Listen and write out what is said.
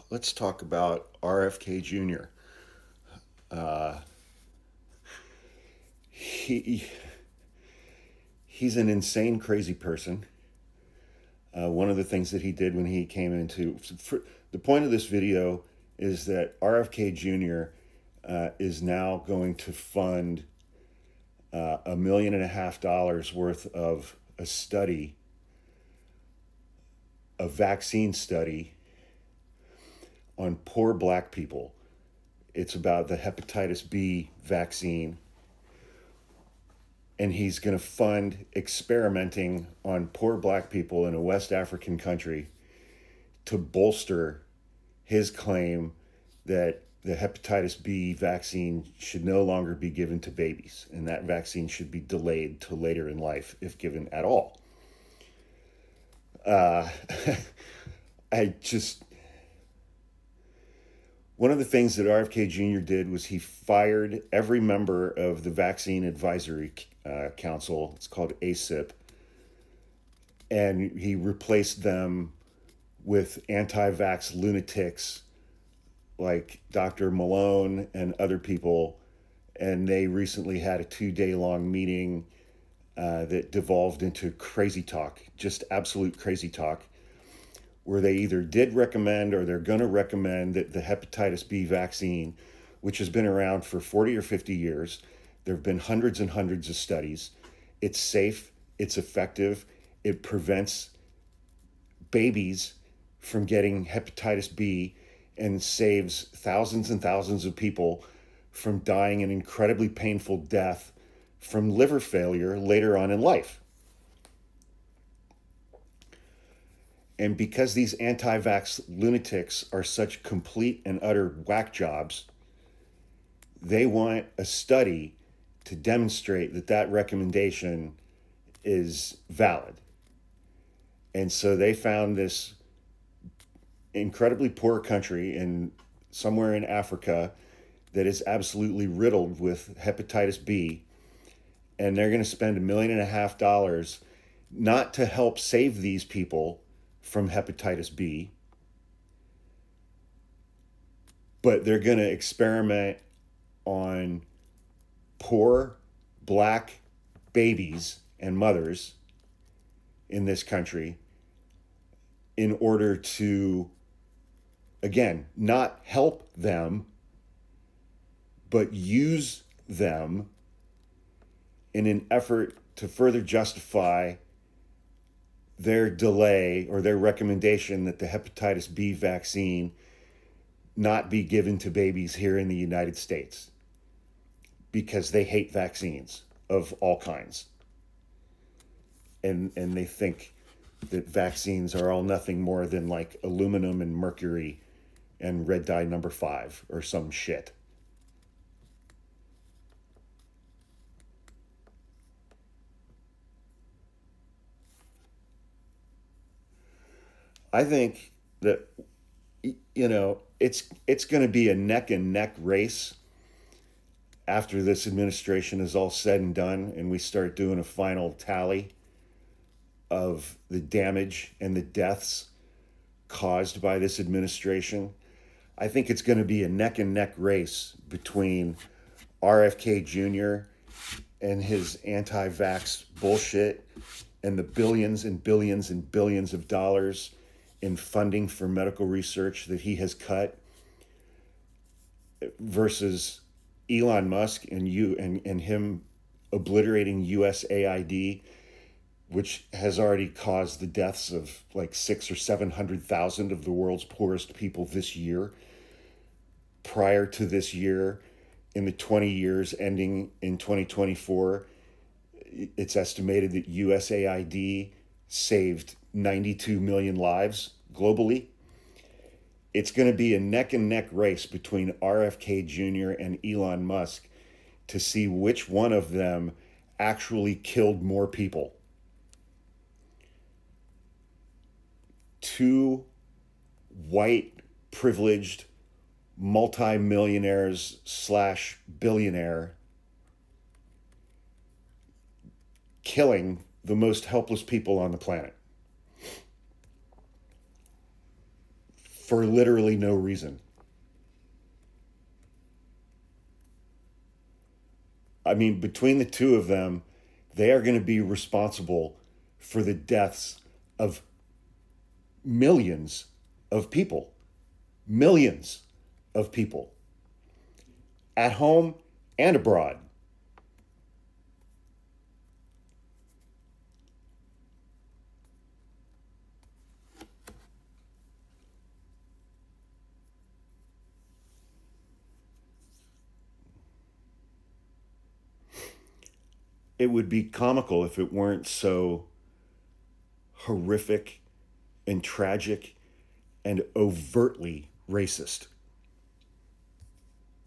let's talk about RFK Jr. Uh, he he's an insane, crazy person. One of the things that he did when he came into the point of this video is that RFK Jr. Is now going to fund $1.5 million worth of a study, a vaccine study on poor black people. It's about the hepatitis B vaccine, and he's going to fund experimenting on poor black people in a West African country to bolster his claim that the hepatitis B vaccine should no longer be given to babies, and that vaccine should be delayed to later in life, if given at all. Uh, I just One of the things that RFK Jr. did was he fired every member of the Vaccine Advisory Council. It's called ACIP, and he replaced them with anti-vax lunatics like Dr. Malone and other people. And they recently had a 2-day long meeting that devolved into crazy talk, just absolute crazy talk, where they either did recommend or they're going to recommend that the hepatitis B vaccine, which has been around for 40 or 50 years, there have been hundreds and hundreds of studies. It's safe, it's effective, it prevents babies from getting hepatitis B and saves thousands and thousands of people from dying an incredibly painful death from liver failure later on in life. And because these anti-vax lunatics are such complete and utter whack jobs, they want a study to demonstrate that that recommendation is valid. And so they found this incredibly poor country in somewhere in Africa that is absolutely riddled with hepatitis B, and they're going to spend $1.5 million not to help save these people from hepatitis B, but they're going to experiment on poor black babies and mothers in this country in order to, again, not help them, but use them in an effort to further justify their delay or their recommendation that the hepatitis B vaccine not be given to babies here in the United States because they hate vaccines of all kinds. And they think that vaccines are all nothing more than like aluminum and mercury and red dye number 5 or some shit. I think that it's going to be a neck and neck race after this administration is all said and done and we start doing a final tally of the damage and the deaths caused by this administration. I think it's going to be a neck and neck race between RFK Jr. and his anti-vax bullshit and the billions and billions and billions of dollars in funding for medical research that he has cut versus Elon Musk and him obliterating USAID, which has already caused the deaths of like 600,000 or 700,000 of the world's poorest people this year. Prior to this year, in the 20 years ending in 2024, it's estimated that USAID saved 92 million lives globally. It's going to be a neck and neck race between RFK Jr. and Elon Musk to see which one of them actually killed more people. Two white, privileged, multi-millionaires slash billionaire killing the most helpless people on the planet. for literally no reason. I mean, between the two of them, they are going to be responsible for the deaths of millions of people. Millions of people. At home and abroad. It would be comical if it weren't so horrific and tragic and overtly racist.